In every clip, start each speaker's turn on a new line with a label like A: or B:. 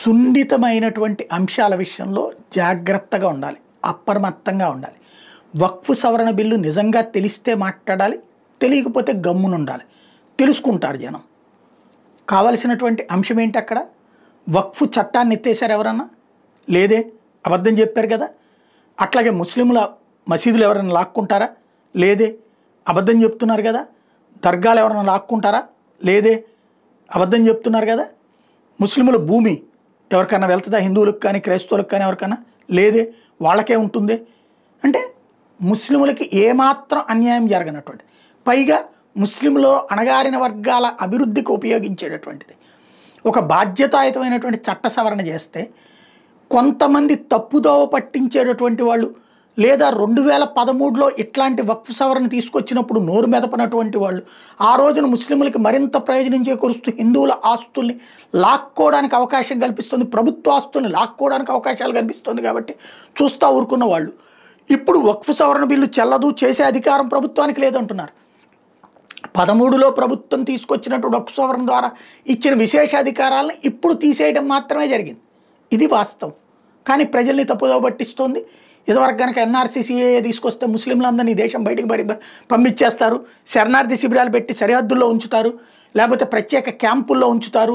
A: సున్నితమైనటువంటి అంశాల విషయంలో జాగ్రత్తగా ఉండాలి, అప్రమత్తంగా ఉండాలి. వక్ఫ్ సవరణ బిల్లు నిజంగా తెలిస్తే మాట్లాడాలి, తెలియకపోతే గమ్మునుండాలి. తెలుసుకుంటారు జనం. కావలసినటువంటి అంశం ఏంటి అక్కడ? వక్ఫ్ చట్టాన్ని ఎత్తేసారు ఎవరన్నా? లేదే, అబద్ధం చెప్పారు కదా. అట్లాగే ముస్లింల మసీదులు ఎవరైనా లాక్కుంటారా? లేదే, అబద్ధం చెప్తున్నారు కదా. దర్గాలు ఎవరైనా లాక్కుంటారా? లేదే, అబద్ధం చెప్తున్నారు కదా. ముస్లింల భూమి ఎవరికైనా వెళ్తుందా? హిందువులకు కానీ క్రైస్తవులకు కానీ ఎవరికైనా? లేదే, వాళ్ళకే ఉంటుంది. అంటే ముస్లింలకి ఏమాత్రం అన్యాయం జరగనటువంటి, పైగా ముస్లింలో అణగారిన వర్గాల అభివృద్ధికి ఉపయోగించేటటువంటిది ఒక బాధ్యతాయుతమైనటువంటి చట్ట సవరణ చేస్తే కొంతమంది తప్పుదోవ పట్టించేటటువంటి వాళ్ళు, లేదా 2013లో ఇట్లాంటి వక్ఫ్ సవరణ తీసుకొచ్చినప్పుడు నోరు మెదపనటువంటి వాళ్ళు ఆ రోజున ముస్లింలకి మరింత ప్రయోజనం చేకూరుస్తూ హిందువుల ఆస్తుల్ని లాక్కోవడానికి అవకాశం కల్పిస్తుంది, ప్రభుత్వ ఆస్తుల్ని లాక్కోవడానికి అవకాశాలు కల్పిస్తుంది. కాబట్టి చూస్తూ ఊరుకున్న వాళ్ళు ఇప్పుడు వక్ఫ్ సవరణ బిల్లు చెల్లదు, చేసే అధికారం ప్రభుత్వానికి లేదంటున్నారు. 13లో ప్రభుత్వం తీసుకొచ్చినటువంటి వక్ఫ్ సవరణ ద్వారా ఇచ్చిన విశేష అధికారాలను ఇప్పుడు తీసేయడం మాత్రమే జరిగింది. ఇది వాస్తవం. కానీ ప్రజల్ని తప్పుదోవ పట్టిస్తుంది. ఇదివరకు కనుక ఎన్ఆర్సీసీఏ తీసుకొస్తే ముస్లింలందరినీ దేశం బయటికి పంపించేస్తారు, శరణార్థి శిబిరాలు పెట్టి సరిహద్దుల్లో ఉంచుతారు, లేకపోతే ప్రత్యేక క్యాంపుల్లో ఉంచుతారు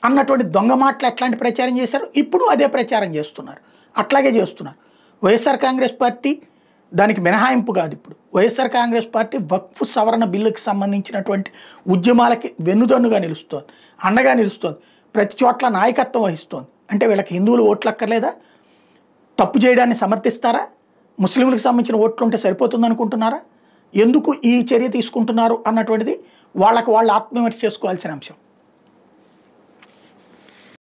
A: అన్నటువంటి దొంగ మాటలు ఎట్లాంటి ప్రచారం చేశారు, ఇప్పుడు అదే ప్రచారం చేస్తున్నారు. అట్లాగే చేస్తున్నారు. వైఎస్ఆర్ కాంగ్రెస్ పార్టీ దానికి మినహాయింపు కాదు. ఇప్పుడు వైఎస్ఆర్ కాంగ్రెస్ పార్టీ వక్ఫ్ సవరణ బిల్లుకి సంబంధించినటువంటి ఉద్యమాలకి వెన్నుదన్నుగా నిలుస్తోంది, అండగా నిలుస్తోంది, ప్రతి చోట్ల నాయకత్వం వహిస్తోంది. అంటే వీళ్ళకి హిందువులు ఓట్లు అక్కర్లేదా? తప్పు చేయడాన్ని సమర్థిస్తారా? ముస్లింలకు సంబంధించిన ఓట్లు ఉంటే సరిపోతుంది అనుకుంటున్నారా? ఎందుకు ఈ చర్య తీసుకుంటున్నారు అన్నటువంటిది వాళ్ళకి వాళ్ళు ఆత్మవిమర్శ చేసుకోవాల్సిన అంశం.